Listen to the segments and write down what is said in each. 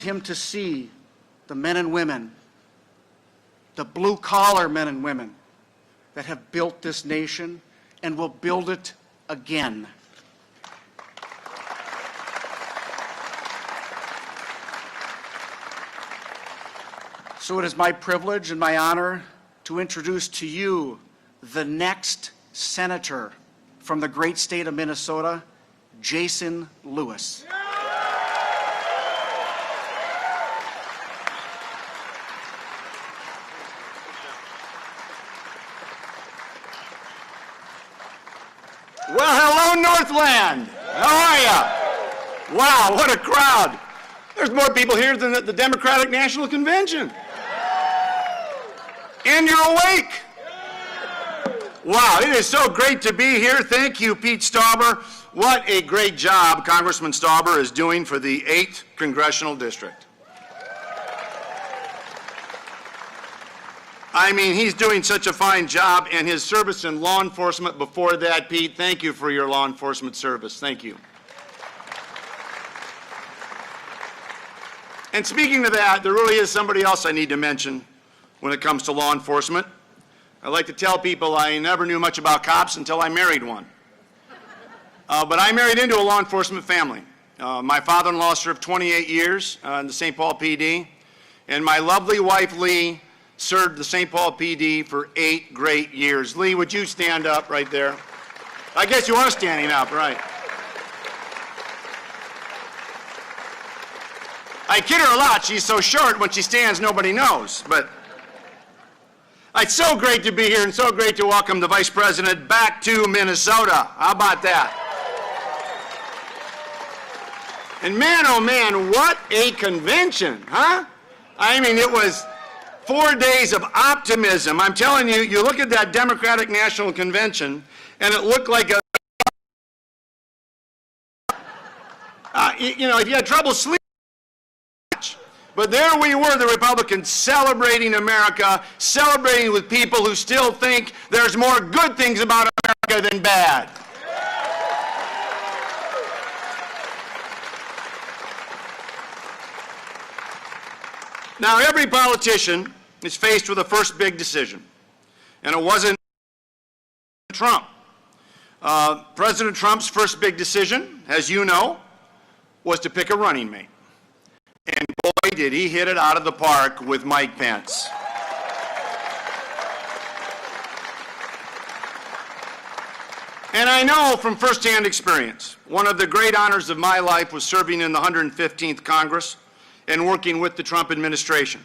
him to see the men and women, the blue-collar men and women that have built this nation and will build it again. So it is my privilege and my honor to introduce to you the next senator from the great state of Minnesota, Jason Lewis. Well, hello, Northland. How are you? Wow, what a crowd. There's more people here than at the Democratic National Convention. And you're awake. Wow, it is so great to be here. Thank you, Pete Stauber. What a great job Congressman Stauber is doing for the 8th Congressional District. I mean, he's doing such a fine job, and his service in law enforcement before that, Pete, thank you for your law enforcement service. Thank you. And speaking of that, there really is somebody else I need to mention when it comes to law enforcement. I like to tell people I never knew much about cops until I married one. But I married into a law enforcement family. My father-in-law served 28 years in the St. Paul PD, and my lovely wife, Lee, served the St. Paul PD for 8 great years. Lee, would you stand up right there? I guess you are standing up, right. I kid her a lot. She's so short, when she stands, nobody knows. But it's so great to be here and so great to welcome the Vice President back to Minnesota. How about that? And man, oh man, what a convention, huh? I mean, it was 4 days of optimism. I'm telling you, you look at that Democratic National Convention, and it looked like a, you know, if you had trouble sleeping, but there we were, the Republicans, celebrating America, celebrating with people who still think there's more good things about America than bad. Now, every politician is faced with a first big decision, and it wasn't Trump. President Trump's first big decision, as you know, was to pick a running mate. And boy, did he hit it out of the park with Mike Pence. And I know from firsthand experience, one of the great honors of my life was serving in the 115th Congress and working with the Trump administration.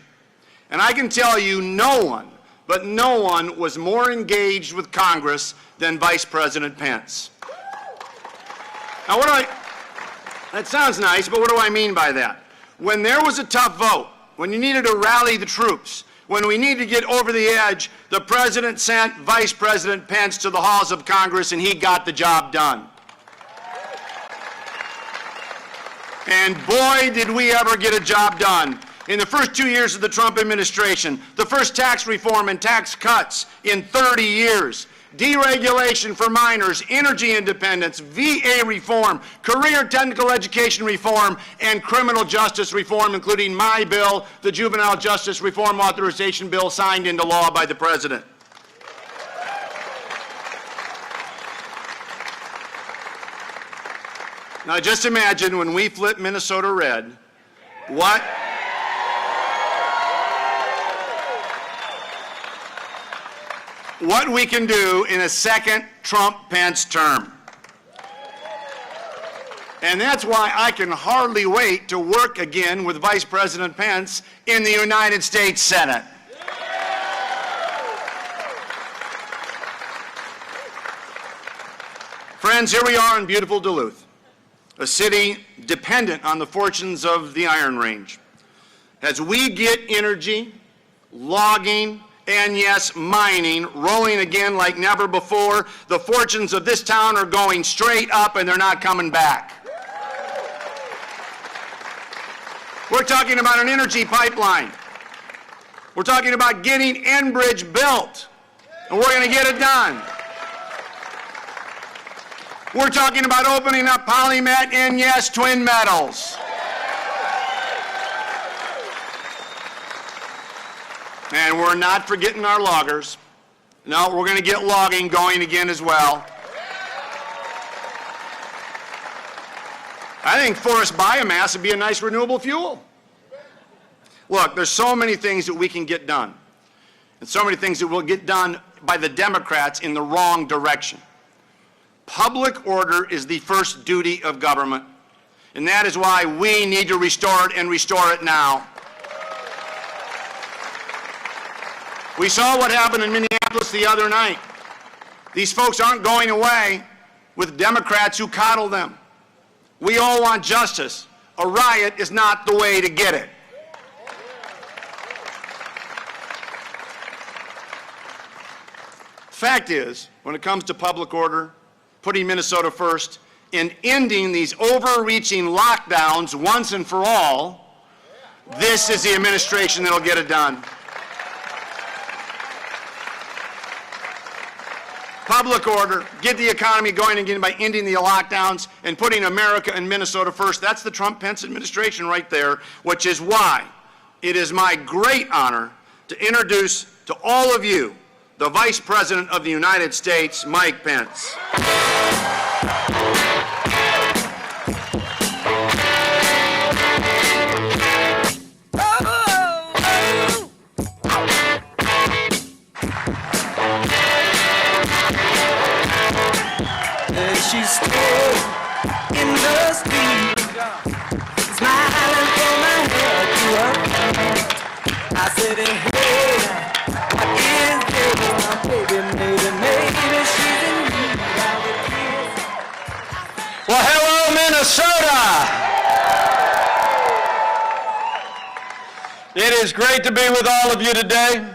And I can tell you no one, but no one was more engaged with Congress than Vice President Pence. Now, that sounds nice, but what do I mean by that? When there was a tough vote, when you needed to rally the troops, when we needed to get over the edge, the President sent Vice President Pence to the halls of Congress, and he got the job done. And boy, did we ever get a job done. In the first 2 years of the Trump administration, the first tax reform and tax cuts in 30 years, deregulation for minors, energy independence, VA reform, career technical education reform, and criminal justice reform, including my bill, the Juvenile Justice Reform Authorization Bill, signed into law by the President. Now just imagine when we flip Minnesota red, what we can do in a second Trump-Pence term. And that's why I can hardly wait to work again with Vice President Pence in the United States Senate. Friends, here we are in beautiful Duluth, a city dependent on the fortunes of the Iron Range. As we get energy, logging, and yes, mining rolling again like never before, the fortunes of this town are going straight up and they're not coming back. We're talking about an energy pipeline. We're talking about getting Enbridge built, and we're going to get it done. We're talking about opening up PolyMet and yes, twin metals. And we're not forgetting our loggers. No, we're going to get logging going again as well. I think forest biomass would be a nice renewable fuel. Look, there's so many things that we can get done, and so many things that will get done by the Democrats in the wrong direction. Public order is the first duty of government, and that is why we need to restore it and restore it now. We saw what happened in Minneapolis the other night. These folks aren't going away with Democrats who coddle them. We all want justice. A riot is not the way to get it. Fact is, when it comes to public order, putting Minnesota first, and ending these overreaching lockdowns once and for all, this is the administration that'll get it done. Public order, get the economy going again by ending the lockdowns and putting America and Minnesota first. That's the Trump-Pence administration right there, which is why it is my great honor to introduce to all of you the Vice President of the United States, Mike Pence. She stood in the street, smiling from my head to her feet. I said, hey, what is this? My baby, maybe she's in need of a kiss. Well, hello, Minnesota! It is great to be with all of you today.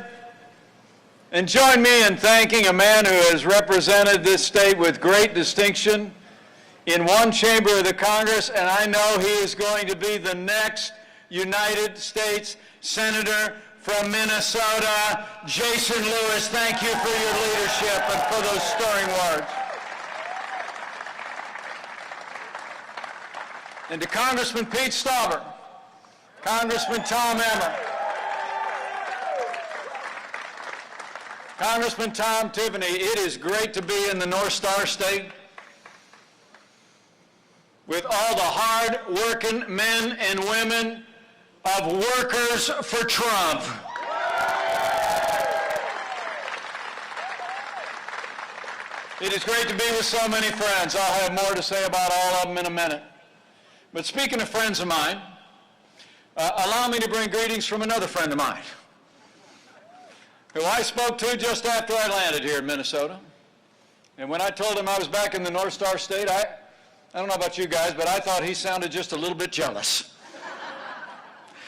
And join me in thanking a man who has represented this state with great distinction in one chamber of the Congress, and I know he is going to be the next United States Senator from Minnesota, Jason Lewis. Thank you for your leadership and for those stirring words. And to Congressman Pete Stauber, Congressman Tom Emmer, Congressman Tom Tiffany, it is great to be in the North Star State with all the hard-working men and women of Workers for Trump. It is great to be with so many friends. I'll have more to say about all of them in a minute. But speaking of friends of mine, allow me to bring greetings from another friend of mine, who I spoke to just after I landed here in Minnesota. And when I told him I was back in the North Star State, I don't know about you guys, but I thought he sounded just a little bit jealous.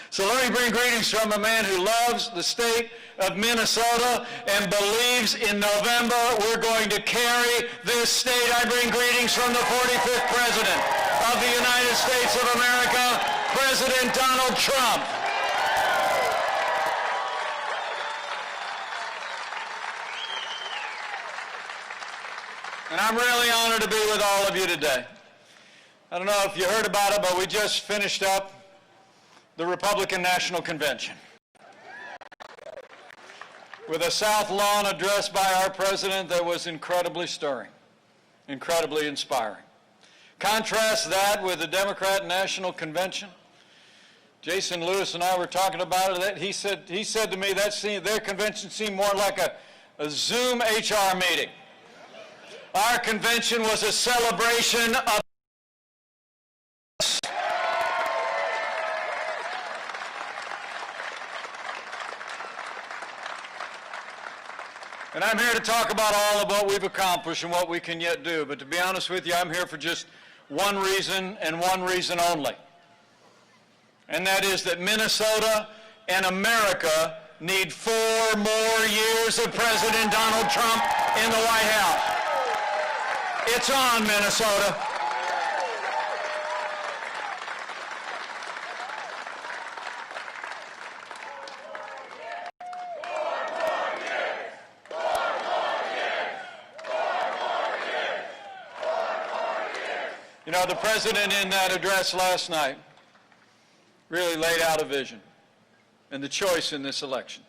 So let me bring greetings from a man who loves the state of Minnesota and believes in November we're going to carry this state. I bring greetings from the 45th President of the United States of America, President Donald Trump. And I'm really honored to be with all of you today. I don't know if you heard about it, but we just finished up the Republican National Convention with a South Lawn address by our president that was incredibly stirring, incredibly inspiring. Contrast that with the Democrat National Convention. Jason Lewis and I were talking about it. He said to me that their convention seemed more like a Zoom HR meeting. Our convention was a celebration of and I'm here to talk about all of what we've accomplished and what we can yet do. But to be honest with you, I'm here for just one reason and one reason only. And that is that Minnesota and America need 4 more years of President Donald Trump in the White House. It's on, Minnesota. You know, the president in that address last night really laid out a vision and the choice in this election.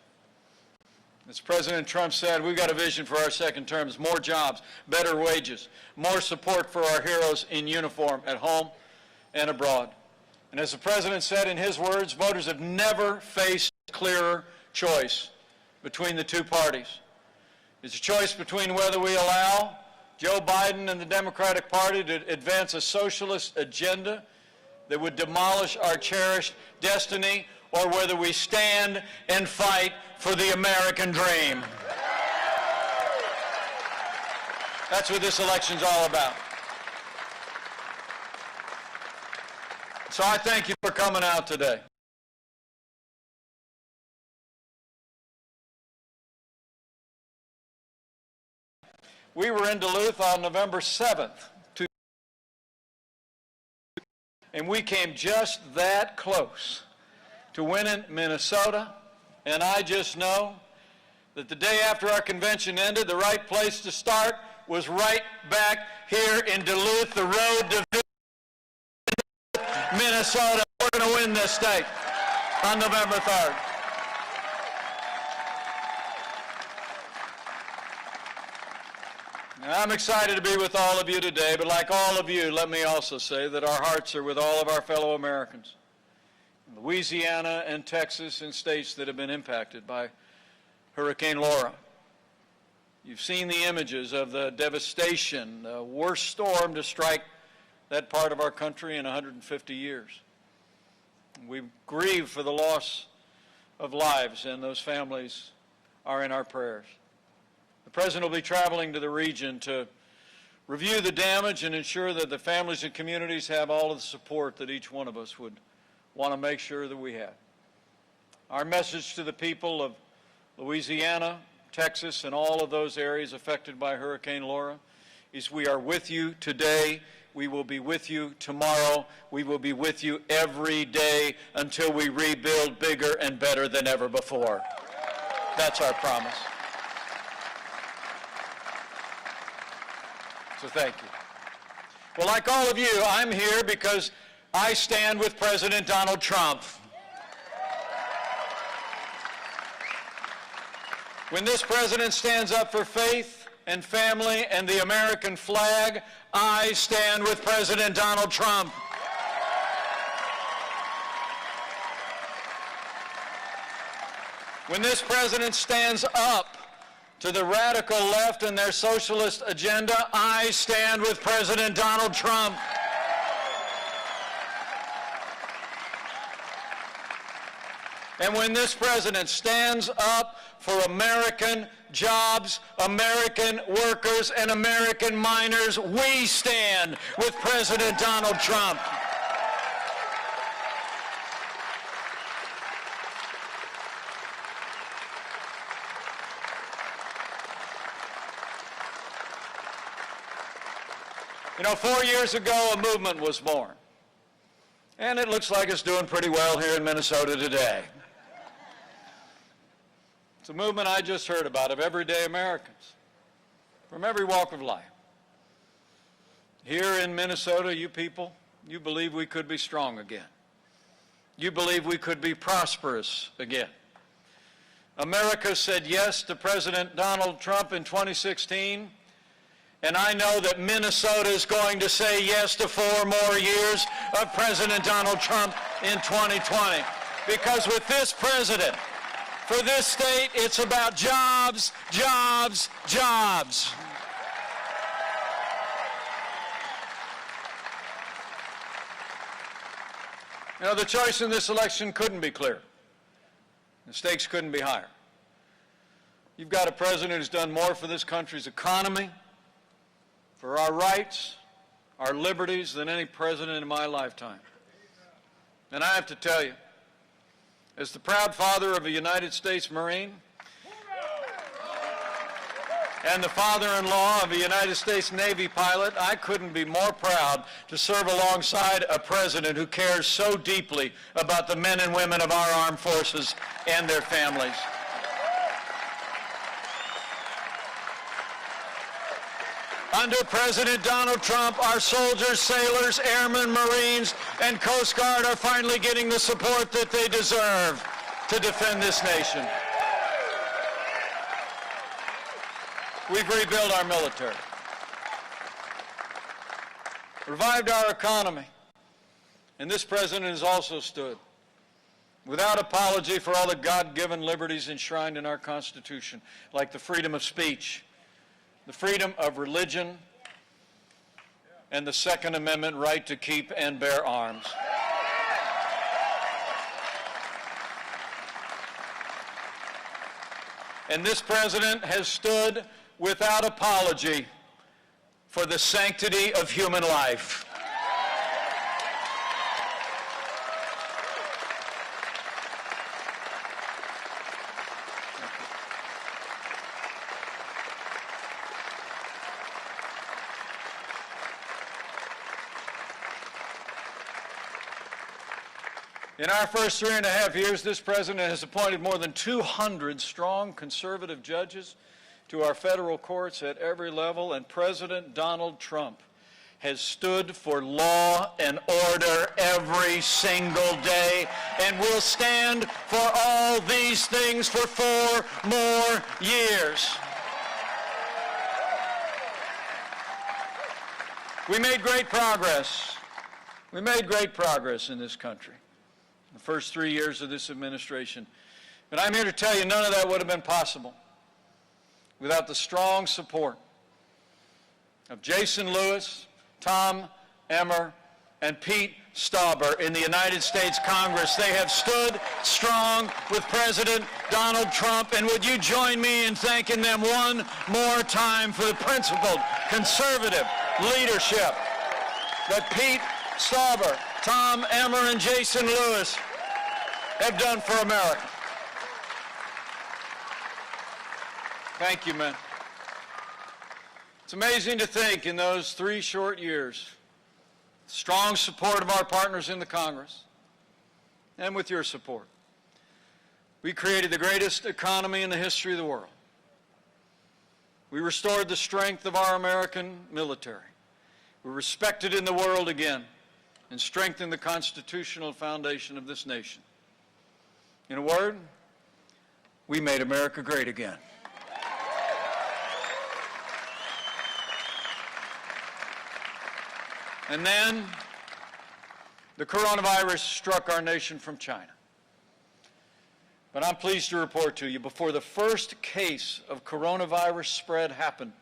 As President Trump said, we've got a vision for our second terms: more jobs, better wages, more support for our heroes in uniform at home and abroad. And as the President said in his words, voters have never faced a clearer choice between the two parties. It's a choice between whether we allow Joe Biden and the Democratic Party to advance a socialist agenda that would demolish our cherished destiny, or whether we stand and fight for the American dream. That's what this election's all about. So I thank you for coming out today. We were in Duluth on November 7th, and we came just that close to winning Minnesota, and I just know that the day after our convention ended, the right place to start was right back here in Duluth, the road to Minnesota. We're going to win this state on November 3rd. I'm excited to be with all of you today, but like all of you, let me also say that our hearts are with all of our fellow Americans in Louisiana and Texas and states that have been impacted by Hurricane Laura. You've seen the images of the devastation, the worst storm to strike that part of our country in 150 years. We grieve for the loss of lives, and those families are in our prayers. The President will be traveling to the region to review the damage and ensure that the families and communities have all of the support that each one of us would want to make sure that we have. Our message to the people of Louisiana, Texas, and all of those areas affected by Hurricane Laura is: we are with you today. We will be with you tomorrow. We will be with you every day until we rebuild bigger and better than ever before. That's our promise. So thank you. Well, like all of you, I'm here because I stand with President Donald Trump. When this president stands up for faith and family and the American flag, I stand with President Donald Trump. When this president stands up to the radical left and their socialist agenda, I stand with President Donald Trump. And when this president stands up for American jobs, American workers, and American miners, we stand with President Donald Trump. You know, 4 years ago, a movement was born. And it looks like it's doing pretty well here in Minnesota today. It's a movement I just heard about of everyday Americans from every walk of life. Here in Minnesota, you people, you believe we could be strong again. You believe we could be prosperous again. America said yes to President Donald Trump in 2016. And I know that Minnesota is going to say yes to 4 more years of President Donald Trump in 2020. Because with this president, for this state, it's about jobs, jobs, jobs. You know, the choice in this election couldn't be clearer. The stakes couldn't be higher. You've got a president who's done more for this country's economy, for our rights, our liberties, than any president in my lifetime. And I have to tell you, as the proud father of a United States Marine and the father-in-law of a United States Navy pilot, I couldn't be more proud to serve alongside a president who cares so deeply about the men and women of our armed forces and their families. Under President Donald Trump, our soldiers, sailors, airmen, Marines, and Coast Guard are finally getting the support that they deserve to defend this nation. We've rebuilt our military, revived our economy, and this president has also stood without apology for all the God-given liberties enshrined in our Constitution, like the freedom of speech, the freedom of religion, and the Second Amendment right to keep and bear arms. And this president has stood without apology for the sanctity of human life. In our first 3.5 years, this president has appointed more than 200 strong conservative judges to our federal courts at every level, and President Donald Trump has stood for law and order every single day and will stand for all these things for 4 more years. We made great progress. We made great progress in this country the first 3 years of this administration. But I'm here to tell you none of that would have been possible without the strong support of Jason Lewis, Tom Emmer, and Pete Stauber in the United States Congress. They have stood strong with President Donald Trump, and would you join me in thanking them one more time for the principled, conservative leadership that Pete Stauber, Tom Emmer, and Jason Lewis have done for America. Thank you, men. It's amazing to think in those 3 short years, strong support of our partners in the Congress, and with your support, we created the greatest economy in the history of the world. We restored the strength of our American military. We're respected in the world again and strengthened the constitutional foundation of this nation. In a word, we made America great again. And then the coronavirus struck our nation from China. But I'm pleased to report to you, before the first case of coronavirus spread happened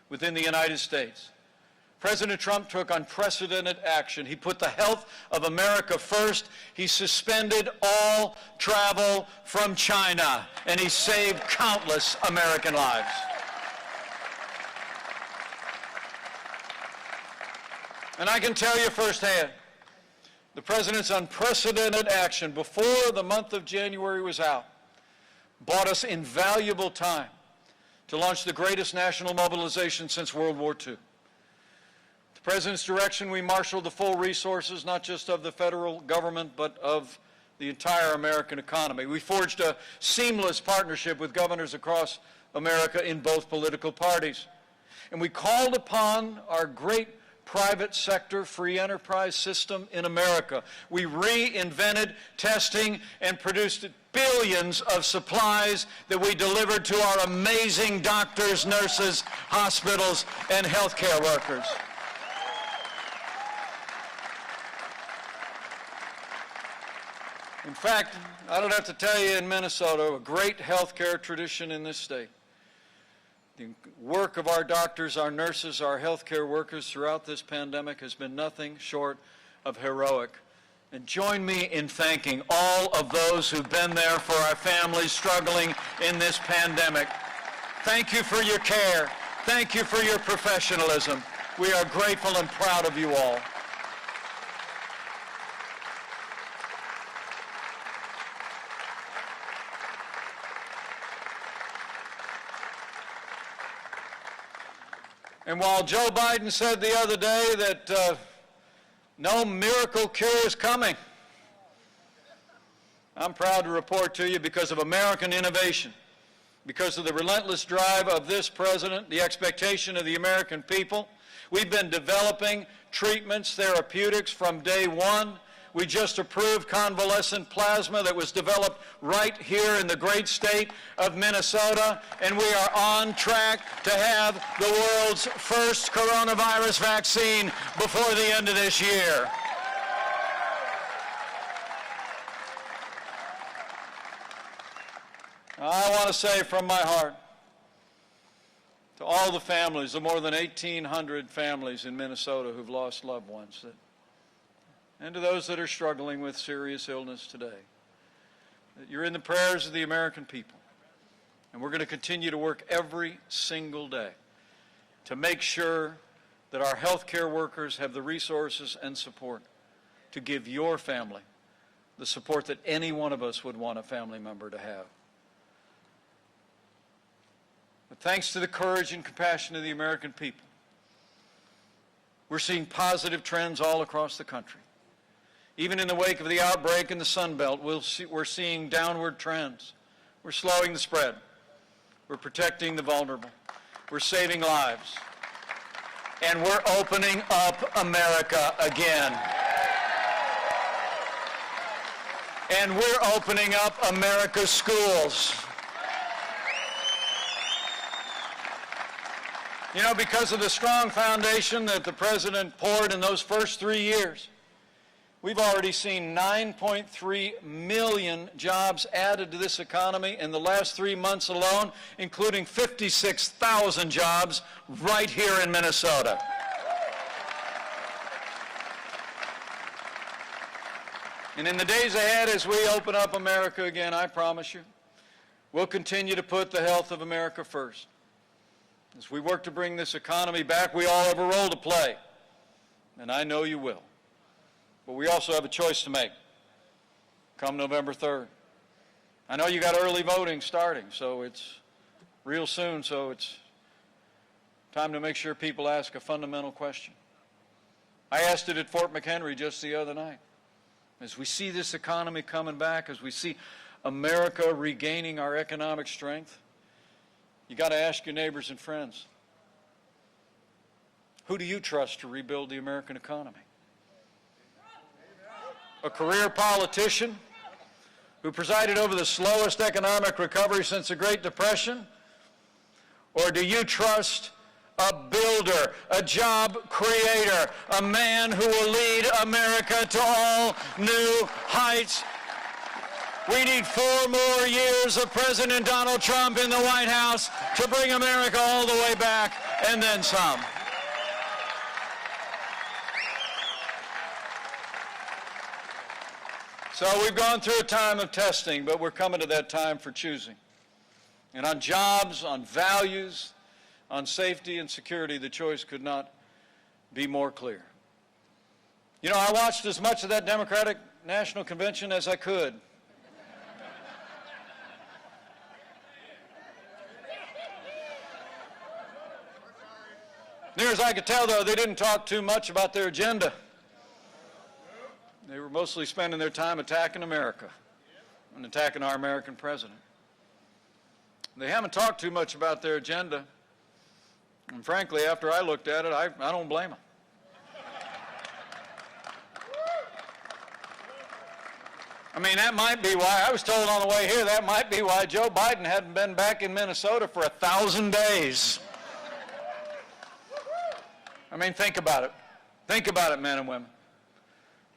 within the United States, President Trump took unprecedented action. He put the health of America first. He suspended all travel from China, and he saved countless American lives. And I can tell you firsthand, the president's unprecedented action before the month of January was out bought us invaluable time to launch the greatest national mobilization since World War II. At the president's direction, we marshaled the full resources, not just of the federal government, but of the entire American economy. We forged a seamless partnership with governors across America in both political parties. And we called upon our great private sector free enterprise system in America. We reinvented testing and produced billions of supplies that we delivered to our amazing doctors, nurses, hospitals, and healthcare workers. In fact, I don't have to tell you, in Minnesota, a great healthcare tradition in this state. The work of our doctors, our nurses, our healthcare workers throughout this pandemic has been nothing short of heroic. And join me in thanking all of those who've been there for our families struggling in this pandemic. Thank you for your care. Thank you for your professionalism. We are grateful and proud of you all. And while Joe Biden said the other day that no miracle cure is coming, I'm proud to report to you, because of American innovation, because of the relentless drive of this president, the expectation of the American people, we've been developing treatments, therapeutics from day one. We just approved convalescent plasma that was developed right here in the great state of Minnesota, and we are on track to have the world's first coronavirus vaccine before the end of this year. I want to say from my heart to all the families, the more than 1,800 families in Minnesota who've lost loved ones, and to those that are struggling with serious illness today, that you're in the prayers of the American people. And we're going to continue to work every single day to make sure that our healthcare workers have the resources and support to give your family the support that any one of us would want a family member to have. But thanks to the courage and compassion of the American people, we're seeing positive trends all across the country. Even in the wake of the outbreak in the Sun Belt, we're seeing downward trends. We're slowing the spread. We're protecting the vulnerable. We're saving lives. And we're opening up America again. And we're opening up America's schools. You know, because of the strong foundation that the President poured in those first 3 years, we've already seen 9.3 million jobs added to this economy in the last 3 months alone, including 56,000 jobs right here in Minnesota. And in the days ahead, as we open up America again, I promise you, we'll continue to put the health of America first. As we work to bring this economy back, we all have a role to play, and I know you will. But we also have a choice to make come November 3rd. I know you got early voting starting, so it's real soon, so it's time to make sure people ask a fundamental question. I asked it at Fort McHenry just the other night. As we see this economy coming back, as we see America regaining our economic strength, you got to ask your neighbors and friends, who do you trust to rebuild the American economy? A career politician who presided over the slowest economic recovery since the Great Depression? Or do you trust a builder, a job creator, a man who will lead America to all new heights? We need 4 more years of President Donald Trump in the White House to bring America all the way back, and then some. So we've gone through a time of testing, but we're coming to that time for choosing. And on jobs, on values, on safety and security, the choice could not be more clear. You know, I watched as much of that Democratic National Convention as I could. Near as I could tell, though, they didn't talk too much about their agenda. They were mostly spending their time attacking America and attacking our American president. They haven't talked too much about their agenda. And frankly, after I looked at it, I don't blame them. I mean, that might be why, I was told on the way here, that might be why Joe Biden hadn't been back in Minnesota for 1,000 days. I mean, think about it. Think about it, men and women.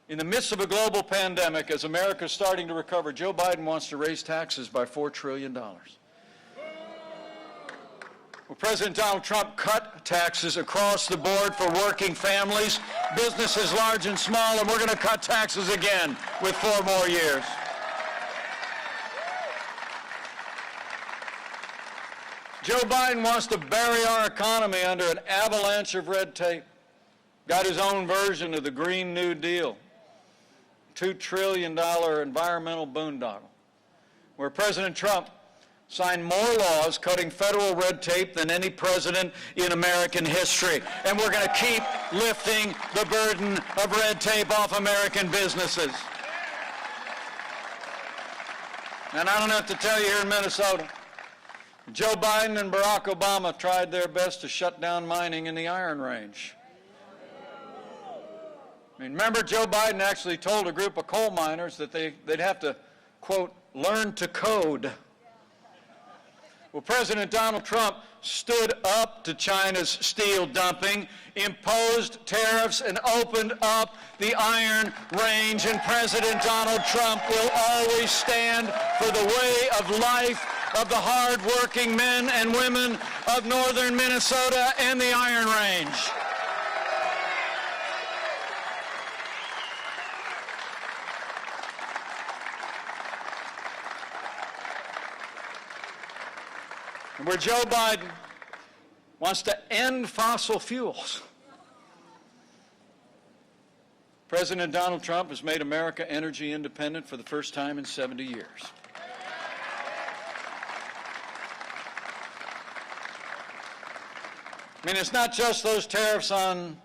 In the midst of a global pandemic, as America's starting to recover, Joe Biden wants to raise taxes by $4 trillion. Well, President Donald Trump cut taxes across the board for working families, businesses large and small, and we're going to cut taxes again with 4 more years. Joe Biden wants to bury our economy under an avalanche of red tape. Got his own version of the Green New Deal, $2 trillion environmental boondoggle, where President Trump signed more laws cutting federal red tape than any president in American history. And we're going to keep lifting the burden of red tape off American businesses. And I don't have to tell you, here in Minnesota, Joe Biden and Barack Obama tried their best to shut down mining in the Iron Range. I mean, remember, Joe Biden actually told a group of coal miners that they'd have to, quote, learn to code. Well, President Donald Trump stood up to China's steel dumping, imposed tariffs, and opened up the Iron Range. And President Donald Trump will always stand for the way of life of the hard-working men and women of northern Minnesota and the Iron Range. And where Joe Biden wants to end fossil fuels, President Donald Trump has made America energy independent for the first time in 70 years. I mean, it's not just those tariffs on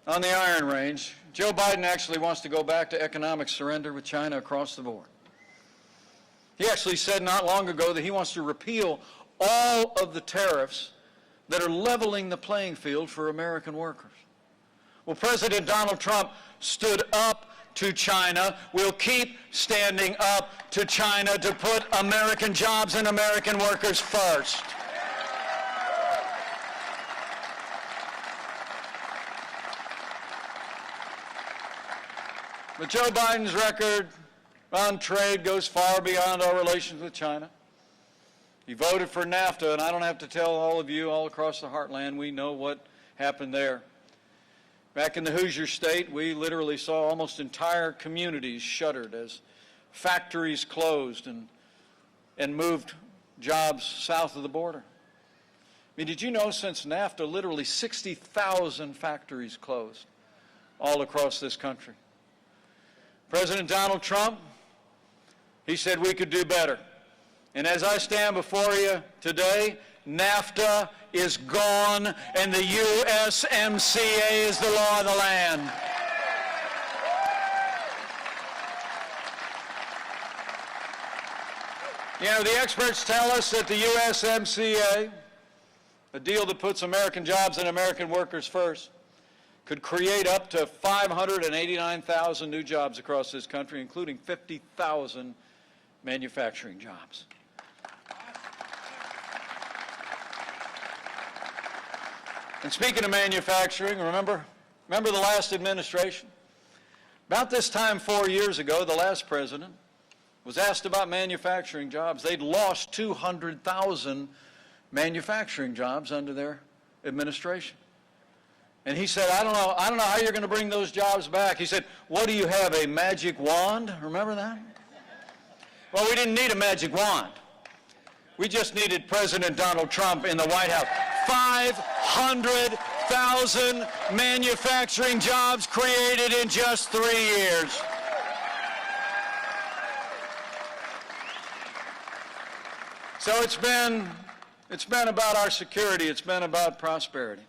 the Iron Range. Joe Biden actually wants to go back to economic surrender with China across the board. He actually said not long ago that he wants to repeal all of the tariffs that are leveling the playing field for American workers. Well, President Donald Trump stood up to China. We'll keep standing up to China to put American jobs and American workers first. But Joe Biden's record on trade goes far beyond our relations with China. He voted for NAFTA, and I don't have to tell all of you all across the heartland, we know what happened there. Back in the Hoosier State, we literally saw almost entire communities shuttered as factories closed and moved jobs south of the border. I mean, did you know since NAFTA, literally 60,000 factories closed all across this country? President Donald Trump, he said we could do better. And as I stand before you today, NAFTA is gone and the USMCA is the law of the land. You know, the experts tell us that the USMCA, a deal that puts American jobs and American workers first, could create up to 589,000 new jobs across this country, including 50,000 manufacturing jobs. And speaking of manufacturing, remember the last administration? About this time 4 years ago, the last president was asked about manufacturing jobs. They'd lost 200,000 manufacturing jobs under their administration. And he said, I don't know how you're going to bring those jobs back. He said, what do you have, a magic wand? Remember that? Well, we didn't need a magic wand. We just needed President Donald Trump in the White House. 500,000 manufacturing jobs created in just 3 years. So it's been about our security. It's been about prosperity.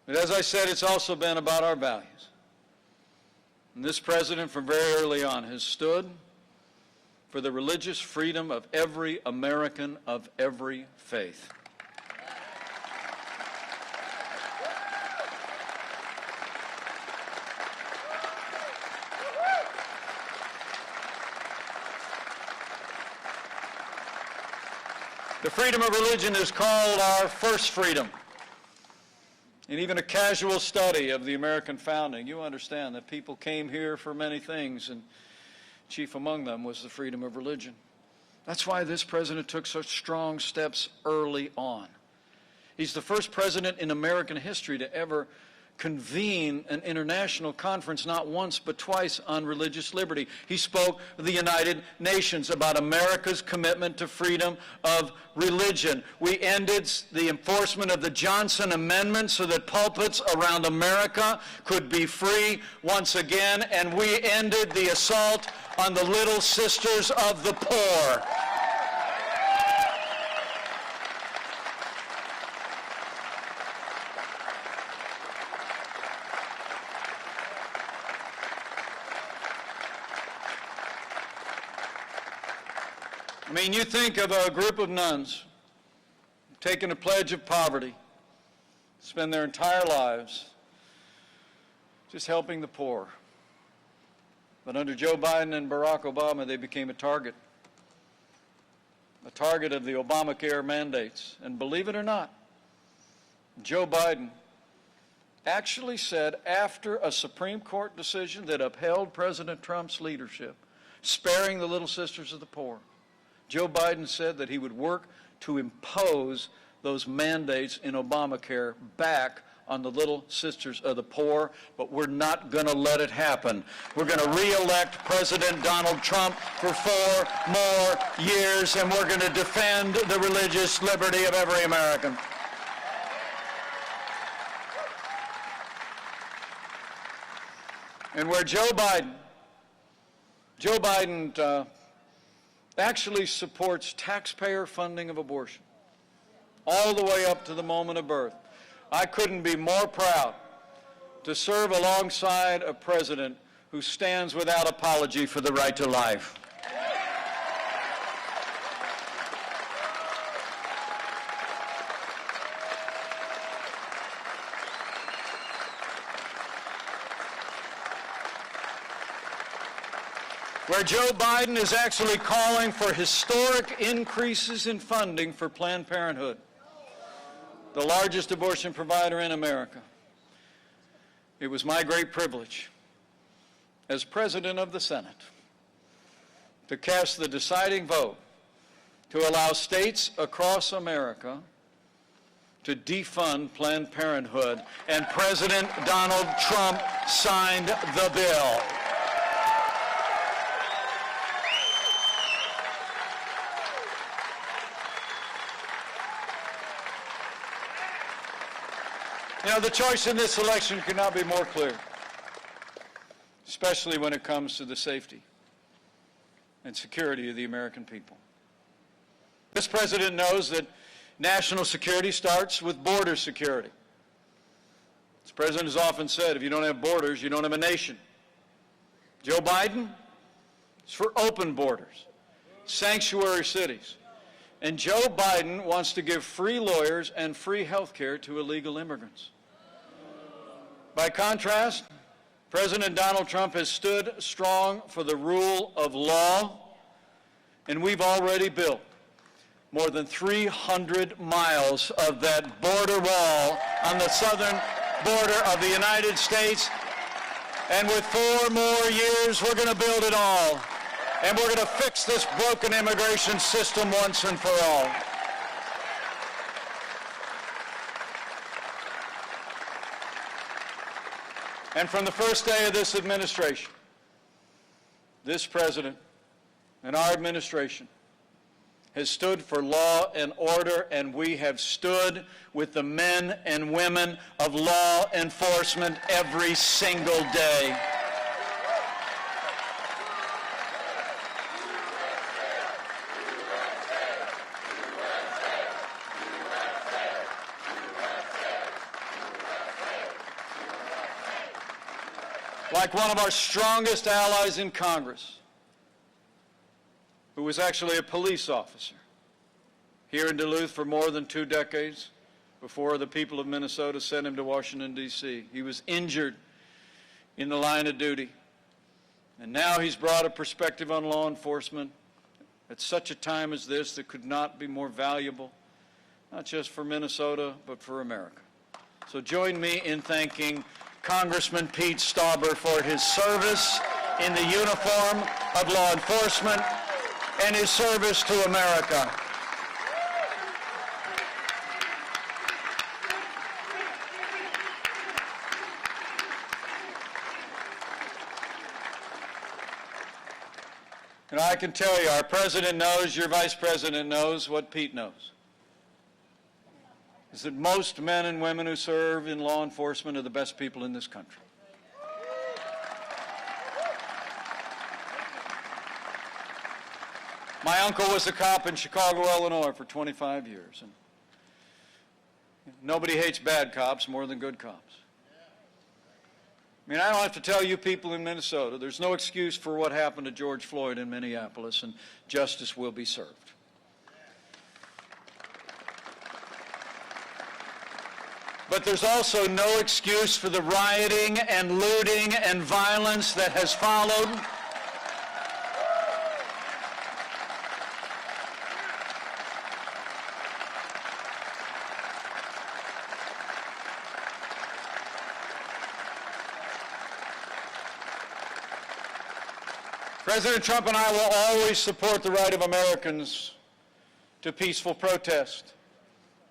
But as I said, it's also been about our values. And this president, from very early on, has stood for the religious freedom of every American of every faith. The freedom of religion is called our first freedom. And even a casual study of the American founding, you understand that people came here for many things, and chief among them was the freedom of religion. That's why this president took such strong steps early on. He's the first president in American history to ever convene an international conference, not once but twice, on religious liberty. He spoke at the United Nations about America's commitment to freedom of religion. We ended the enforcement of the Johnson Amendment so that pulpits around America could be free once again, and we ended the assault on the Little Sisters of the Poor. I mean, you think of a group of nuns taking a pledge of poverty, spend their entire lives just helping the poor. But under Joe Biden and Barack Obama, they became a target of the Obamacare mandates. And believe it or not, Joe Biden actually said after a Supreme Court decision that upheld President Trump's leadership, sparing the Little Sisters of the Poor, Joe Biden said that he would work to impose those mandates in Obamacare back on the Little Sisters of the Poor, but we're not going to let it happen. We're going to re-elect President Donald Trump for 4 more years, and we're going to defend the religious liberty of every American. And where Joe Biden actually supports taxpayer funding of abortion, all the way up to the moment of birth. I couldn't be more proud to serve alongside a president who stands without apology for the right to life. Where Joe Biden is actually calling for historic increases in funding for Planned Parenthood, the largest abortion provider in America. It was my great privilege as President of the Senate to cast the deciding vote to allow states across America to defund Planned Parenthood, and President Donald Trump signed the bill. You know, the choice in this election could not be more clear, especially when it comes to the safety and security of the American people. This president knows that national security starts with border security. This president has often said, if you don't have borders, you don't have a nation. Joe Biden is for open borders, sanctuary cities. And Joe Biden wants to give free lawyers and free health care to illegal immigrants. By contrast, President Donald Trump has stood strong for the rule of law, and we've already built more than 300 miles of that border wall on the southern border of the United States. And with 4 more years, we're going to build it all. And we're going to fix this broken immigration system once and for all. And from the first day of this administration, this president and our administration has stood for law and order, and we have stood with the men and women of law enforcement every single day. Like one of our strongest allies in Congress, who was actually a police officer here in Duluth for more than 2 decades before the people of Minnesota sent him to Washington, D.C. He was injured in the line of duty, and now he's brought a perspective on law enforcement at such a time as this that could not be more valuable, not just for Minnesota, but for America. So join me in thanking Congressman Pete Stauber for his service in the uniform of law enforcement and his service to America. And I can tell you, our president knows, your vice president knows what Pete knows. Is that most men and women who serve in law enforcement are the best people in this country. My uncle was a cop in Chicago, Illinois for 25 years. And nobody hates bad cops more than good cops. I mean, I don't have to tell you people in Minnesota, there's no excuse for what happened to George Floyd in Minneapolis, and justice will be served. But there's also no excuse for the rioting and looting and violence that has followed. President Trump and I will always support the right of Americans to peaceful protest.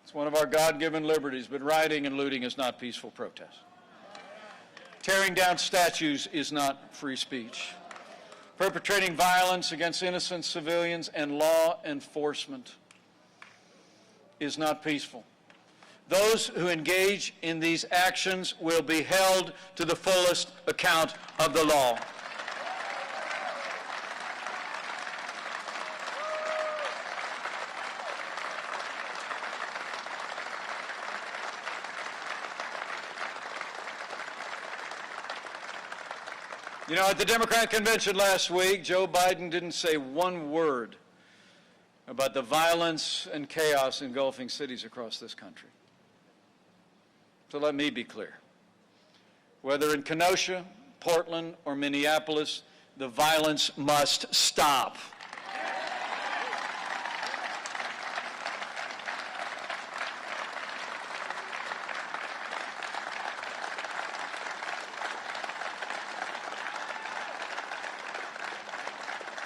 It's one of our God-given liberties, but rioting and looting is not peaceful protest. Tearing down statues is not free speech. Perpetrating violence against innocent civilians and law enforcement is not peaceful. Those who engage in these actions will be held to the fullest account of the law. You know, at the Democrat convention last week, Joe Biden didn't say one word about the violence and chaos engulfing cities across this country. So let me be clear. Whether in Kenosha, Portland, or Minneapolis, the violence must stop.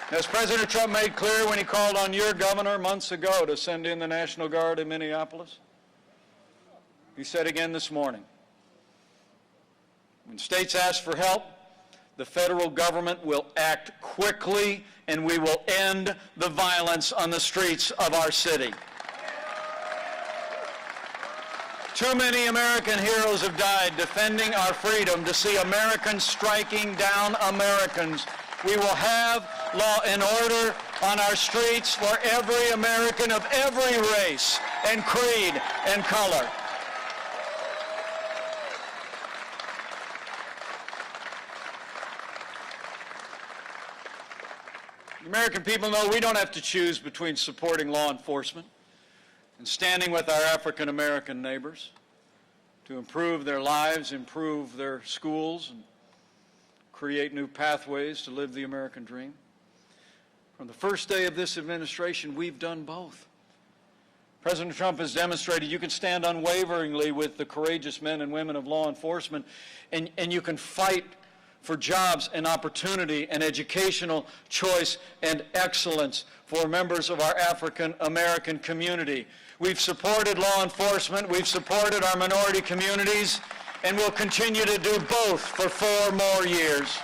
As President Trump made clear when he called on your governor months ago to send in the National Guard in Minneapolis, he said again this morning, when states ask for help, the federal government will act quickly and we will end the violence on the streets of our city. Too many American heroes have died defending our freedom to see Americans striking down Americans. We will have law and order on our streets for every American of every race and creed and color. The American people know we don't have to choose between supporting law enforcement and standing with our African American neighbors to improve their lives, improve their schools, and create new pathways to live the American dream. From the first day of this administration, we've done both. President Trump has demonstrated you can stand unwaveringly with the courageous men and women of law enforcement, and you can fight for jobs and opportunity and educational choice and excellence for members of our African American community. We've supported law enforcement, we've supported our minority communities, and we'll continue to do both for 4 more years.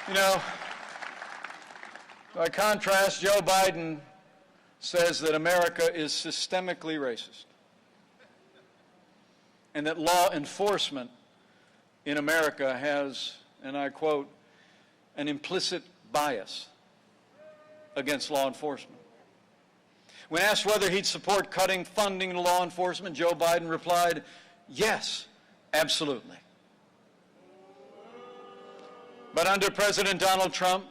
You know, by contrast, Joe Biden says that America is systemically racist and that law enforcement in America has, and I quote, an implicit bias against law enforcement. When asked whether he'd support cutting funding to law enforcement, Joe Biden replied, yes, absolutely. But under President Donald Trump,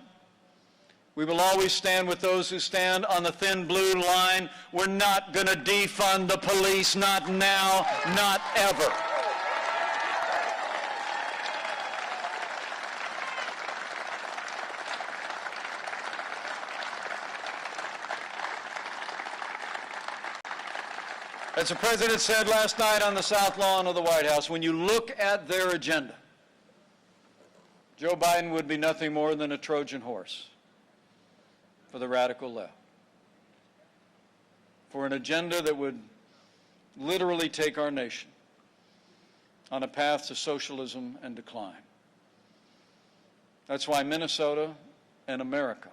we will always stand with those who stand on the thin blue line. We're not going to defund the police, not now, not ever. As the President said last night on the South Lawn of the White House, when you look at their agenda, Joe Biden would be nothing more than a Trojan horse for the radical left, for an agenda that would literally take our nation on a path to socialism and decline. That's why Minnesota and America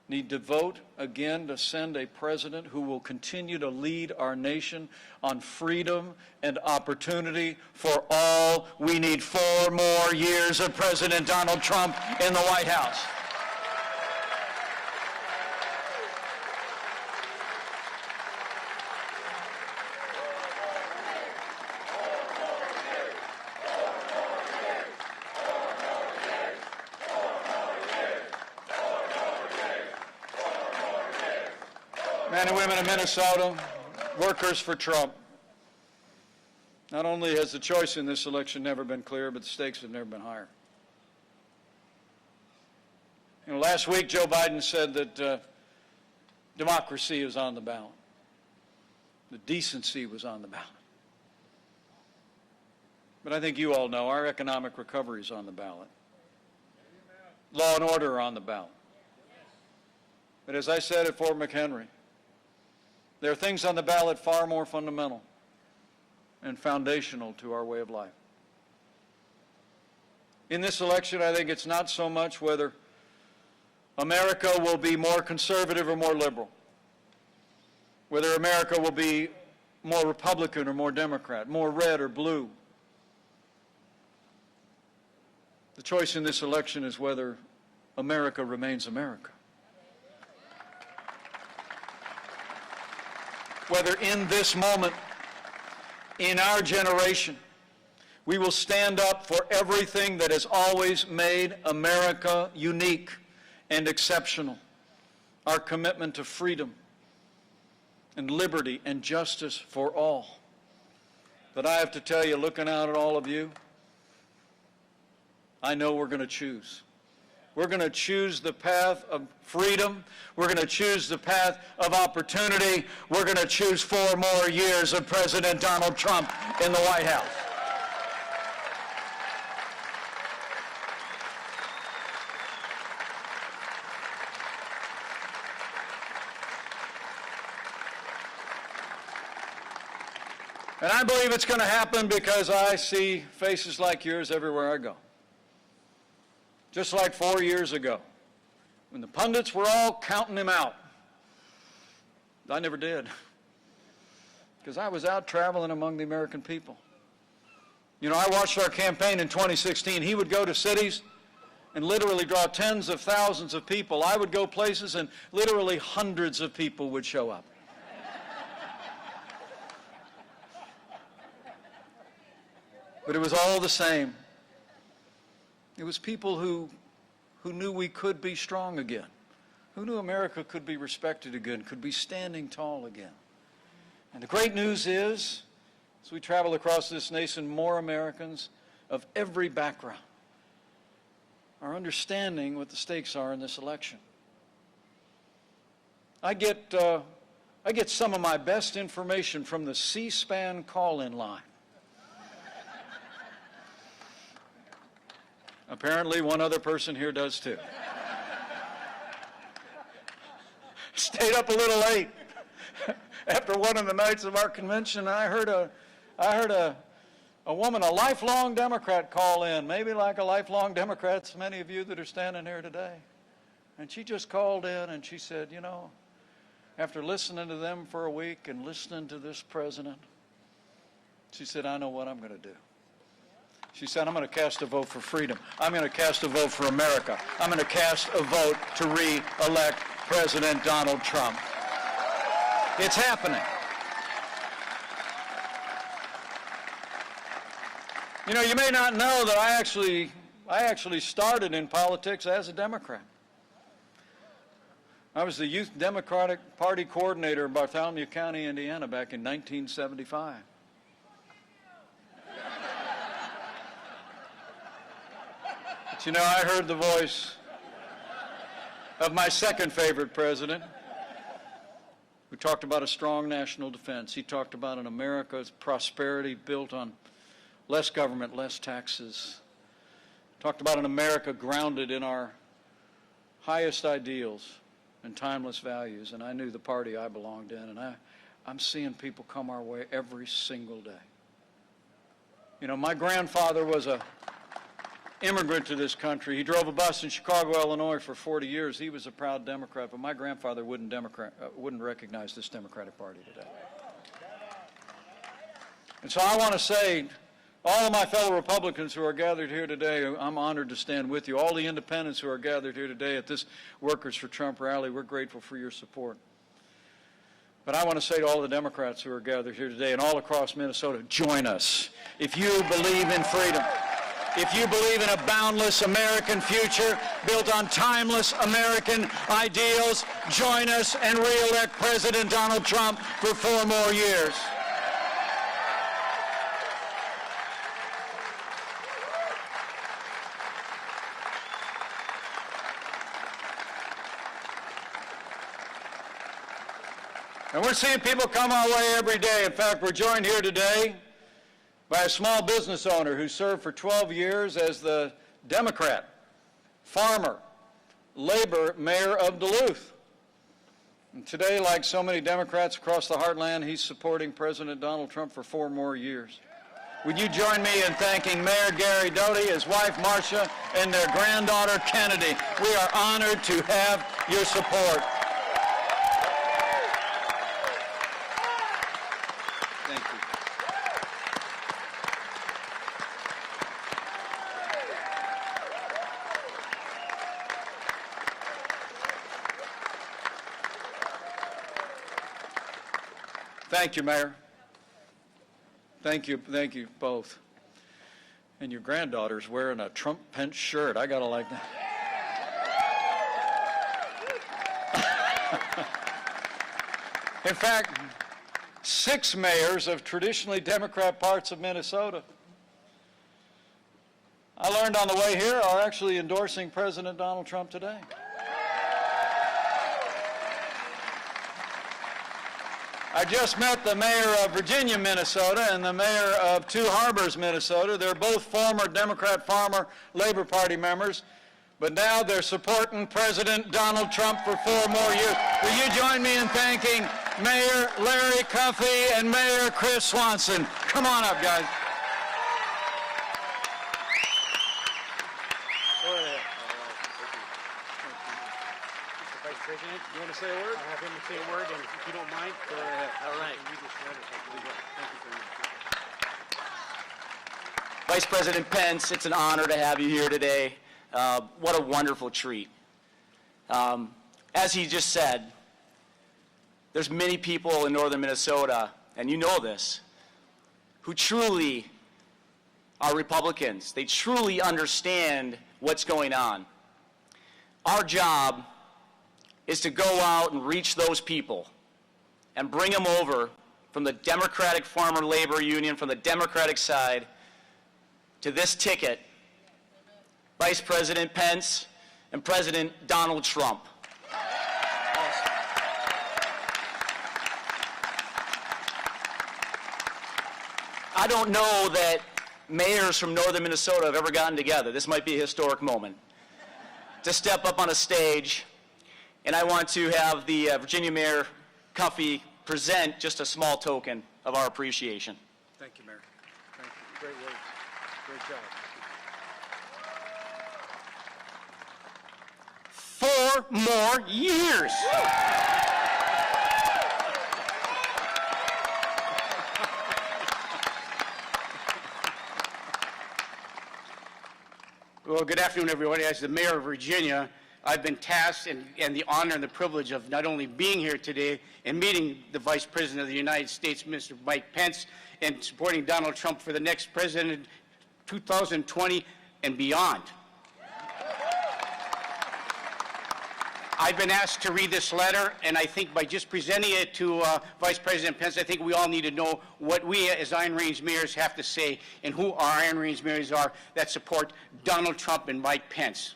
need to vote again to send a president who will continue to lead our nation on freedom and opportunity for all. We need 4 more years of President Donald Trump in the White House. Men and women of Minnesota, workers for Trump. Not only has the choice in this election never been clearer, but the stakes have never been higher. You know, last week Joe Biden said that democracy is on the ballot. The decency was on the ballot. But I think you all know our economic recovery is on the ballot. Law and order are on the ballot. But as I said at Fort McHenry, there are things on the ballot far more fundamental and foundational to our way of life. In this election, I think it's not so much whether America will be more conservative or more liberal, whether America will be more Republican or more Democrat, more red or blue. The choice in this election is whether America remains America. Whether in this moment, in our generation, we will stand up for everything that has always made America unique and exceptional. Our commitment to freedom and liberty and justice for all. But I have to tell you, looking out at all of you, I know we're going to choose. We're going to choose the path of freedom. We're going to choose the path of opportunity. We're going to choose 4 more years of President Donald Trump in the White House. And I believe it's going to happen because I see faces like yours everywhere I go. Just like 4 years ago, when the pundits were all counting him out. I never did, because I was out traveling among the American people. You know, I watched our campaign in 2016. He would go to cities and literally draw tens of thousands of people. I would go places and literally hundreds of people would show up. But it was all the same. It was people who knew we could be strong again, who knew America could be respected again, could be standing tall again. And the great news is, as we travel across this nation, more Americans of every background are understanding what the stakes are in this election. I get some of my best information from the C-SPAN call-in line. Apparently, one other person here does too. Stayed up a little late after one of the nights of our convention. I heard a woman, a lifelong Democrat, call in, maybe like a lifelong Democrat to many of you that are standing here today. And she just called in and she said, you know, after listening to them for a week and listening to this president, she said, I know what I'm going to do. She said, I'm going to cast a vote for freedom. I'm going to cast a vote for America. I'm going to cast a vote to re-elect President Donald Trump. It's happening. You know, you may not know that I actually started in politics as a Democrat. I was the Youth Democratic Party coordinator in Bartholomew County, Indiana, back in 1975. But you know, I heard the voice of my second favorite president, who talked about a strong national defense. He talked about an America's prosperity built on less government, less taxes. Talked about an America grounded in our highest ideals and timeless values. And I knew the party I belonged in, and I'm seeing people come our way every single day. You know, my grandfather was an immigrant to this country. He drove a bus in Chicago, Illinois for 40 years. He was a proud Democrat, but my grandfather wouldn't recognize this Democratic Party today. And so I want to say, all of my fellow Republicans who are gathered here today, I'm honored to stand with you. All the independents who are gathered here today at this Workers for Trump rally, we're grateful for your support. But I want to say to all the Democrats who are gathered here today and all across Minnesota, join us. If you believe in freedom, if you believe in a boundless American future built on timeless American ideals, join us and re-elect President Donald Trump for 4 more years. And we're seeing people come our way every day. In fact, we're joined here today by a small business owner who served for 12 years as the Democrat, farmer, labor mayor of Duluth. And today, like so many Democrats across the heartland, he's supporting President Donald Trump for 4 more years. Would you join me in thanking Mayor Gary Doty, his wife Marcia, and their granddaughter Kennedy? We are honored to have your support. Thank you. Thank you, Mayor. Thank you both. And your granddaughter's wearing a Trump Pence shirt. I gotta like that. In fact, 6 mayors of traditionally Democrat parts of Minnesota, I learned on the way here, are actually endorsing President Donald Trump today. I just met the mayor of Virginia, Minnesota, and the mayor of Two Harbors, Minnesota. They're both former Democrat farmer Labor Party members, but now they're supporting President Donald Trump for 4 more years. Will you join me in thanking Mayor Larry Cuffey and Mayor Chris Swanson? Come on up, guys. Vice President, you want to say a word? I'll have him say a word, and if you don't mind, go ahead. All right. Read this letter. Thank you very much. Vice President Pence, it's an honor to have you here today. What a wonderful treat. As he just said, there's many people in northern Minnesota, and you know this, who truly are Republicans. They truly understand what's going on. Our job is to go out and reach those people and bring them over from the Democratic Farmer Labor Union, from the Democratic side, to this ticket, Vice President Pence and President Donald Trump. I don't know that mayors from northern Minnesota have ever gotten together. This might be a historic moment to step up on a stage, and I want to have the Virginia Mayor Cuffey present just a small token of our appreciation. Thank you, Mayor. Thank you. Great work. Great job. 4 more years. Well, good afternoon, everybody. As the mayor of Virginia, I've been tasked and the honor and the privilege of not only being here today and meeting the Vice President of the United States, Mr. Mike Pence, and supporting Donald Trump for the next president, 2020 and beyond. I've been asked to read this letter, and I think by just presenting it to Vice President Pence, I think we all need to know what we as Iron Range mayors have to say and who our Iron Range mayors are that support Donald Trump and Mike Pence.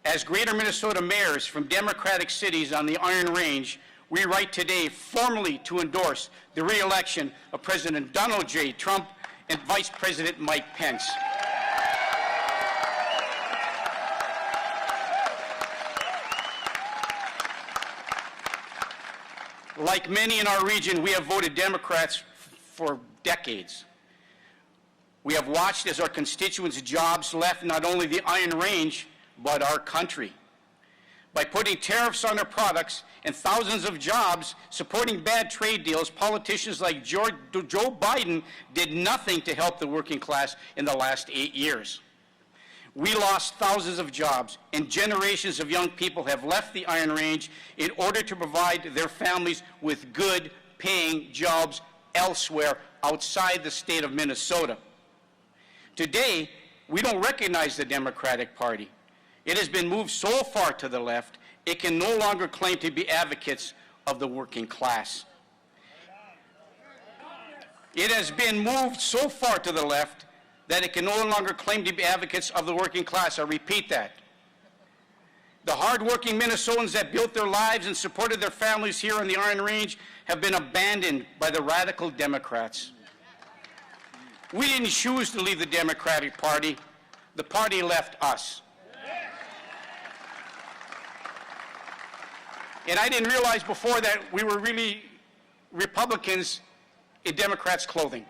As Greater Minnesota mayors from Democratic cities on the Iron Range, we write today formally to endorse the re-election of President Donald J. Trump and Vice President Mike Pence. Like many in our region, we have voted Democrats for decades. We have watched as our constituents' jobs left not only the Iron Range, but our country. By putting tariffs on their products and thousands of jobs supporting bad trade deals, politicians like Joe Biden did nothing to help the working class in the last 8 years. We lost thousands of jobs, and generations of young people have left the Iron Range in order to provide their families with good-paying jobs elsewhere outside the state of Minnesota. Today, we don't recognize the Democratic Party. It has been moved so far to the left, it can no longer claim to be advocates of the working class. It has been moved so far to the left that it can no longer claim to be advocates of the working class. I repeat that. The hardworking Minnesotans that built their lives and supported their families here on the Iron Range have been abandoned by the radical Democrats. We didn't choose to leave the Democratic Party. The party left us. And I didn't realize before that we were really Republicans in Democrats' clothing.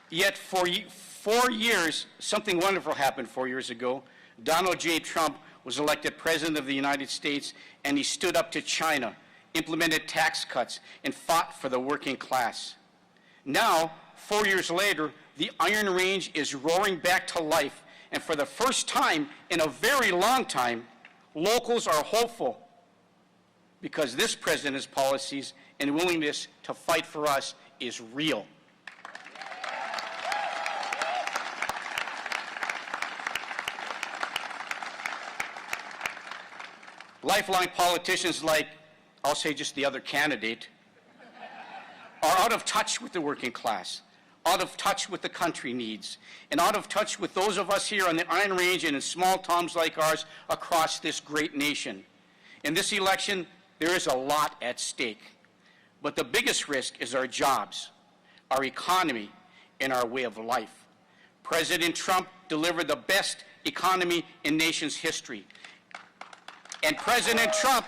Yet for 4 years, something wonderful happened 4 years ago. Donald J. Trump was elected President of the United States, and he stood up to China, implemented tax cuts, and fought for the working class. Now, 4 years later, the Iron Range is roaring back to life, and for the first time in a very long time, locals are hopeful because this president's policies and willingness to fight for us is real. Lifelong politicians like, I'll say just the other candidate, are out of touch with the working class, out of touch with the country needs, and out of touch with those of us here on the Iron Range and in small towns like ours across this great nation. In this election, there is a lot at stake. But the biggest risk is our jobs, our economy, and our way of life. President Trump delivered the best economy in nation's history. And President Trump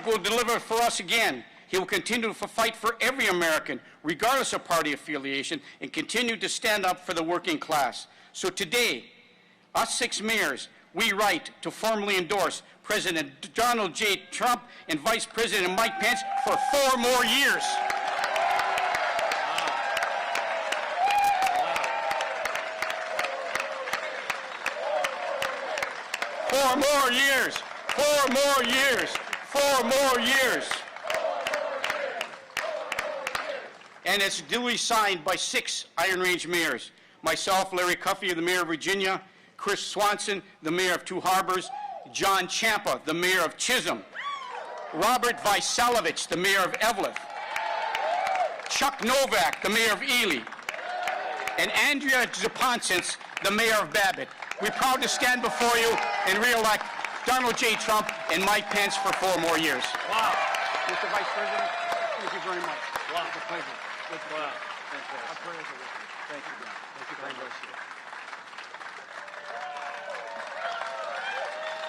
will deliver for us again. He will continue to fight for every American, regardless of party affiliation, and continue to stand up for the working class. So today, us 6 mayors, we write to formally endorse President Donald J. Trump and Vice President Mike Pence for 4 more years. 4 more years. 4 more years. 4 more years. And it's duly signed by 6 Iron Range mayors. Myself, Larry Cuffey, the mayor of Virginia, Chris Swanson, the mayor of Two Harbors, John Ciampa, the mayor of Chisholm, Robert Vysalovich, the mayor of Evelyn, Chuck Novak, the mayor of Ely, and Andrea Japoncins, the mayor of Babbitt. We're proud to stand before you and re-elect Donald J. Trump and Mike Pence for 4 more years. Wow. Mr. Vice President, thank you very much. Wow. It's a pleasure. Wow. Our prayers are with you. Thank you, God. Thank you very much.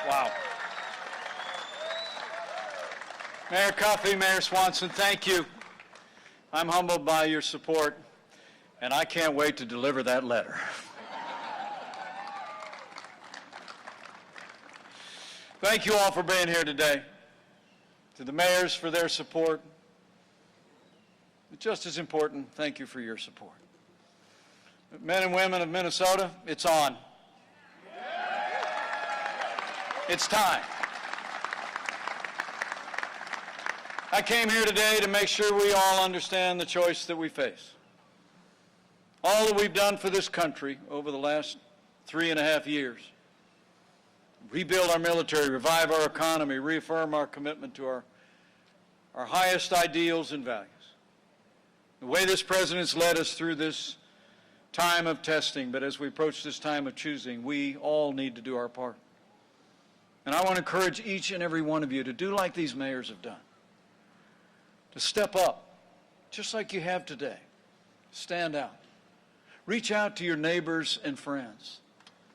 Wow. Mayor Cuffey, Mayor Swanson, thank you. I'm humbled by your support, and I can't wait to deliver that letter. Thank you all for being here today. To the mayors for their support. But just as important, thank you for your support. Men and women of Minnesota, it's on. It's time. I came here today to make sure we all understand the choice that we face. All that we've done for this country over the last 3.5 years. Rebuild our military, revive our economy, reaffirm our commitment to our highest ideals and values. The way this president's led us through this time of testing, but as we approach this time of choosing, we all need to do our part. And I want to encourage each and every one of you to do like these mayors have done. To step up, just like you have today. Stand out. Reach out to your neighbors and friends.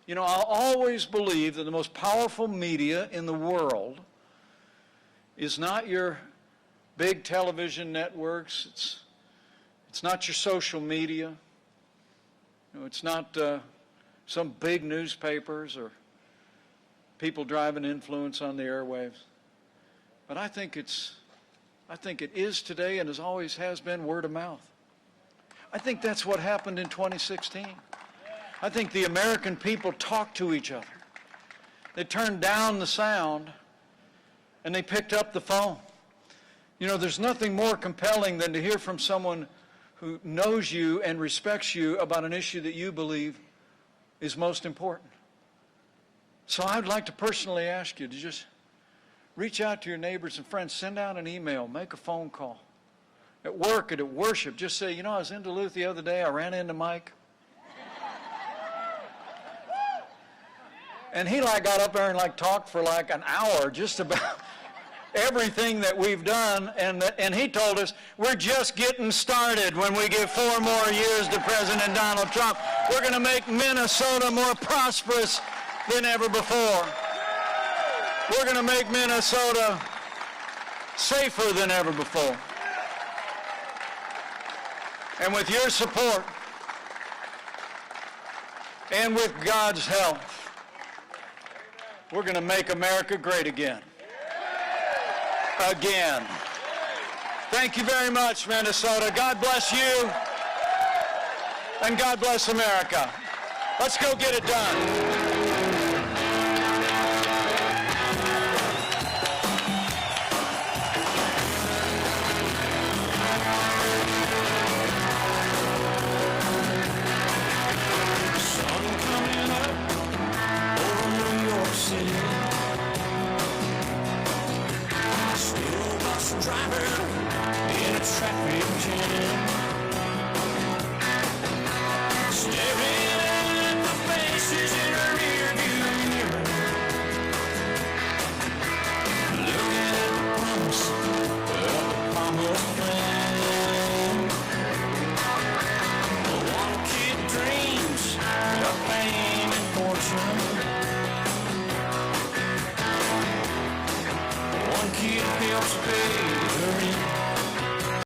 You know, I'll always believe that the most powerful media in the world is not your big television networks. It's not your social media. You know, it's not some big newspapers or people driving influence on the airwaves. But I think it is today and as always has been word of mouth. I think that's what happened in 2016. I think the American people talk to each other. They turned down the sound and they picked up the phone. You know, there's nothing more compelling than to hear from someone who knows you and respects you about an issue that you believe is most important. So I'd like to personally ask you to just reach out to your neighbors and friends, send out an email, make a phone call. At work, at worship, just say, you know, I was in Duluth the other day, I ran into Mike. And he got up there and talked for an hour just about everything that we've done, and he told us we're just getting started when we give 4 more years to President Donald Trump. We're going to make Minnesota more prosperous than ever before. We're going to make Minnesota safer than ever before. And with your support, and with God's help, we're going to make America great again. Again. Thank you very much, Minnesota. God bless you, and God bless America. Let's go get it done.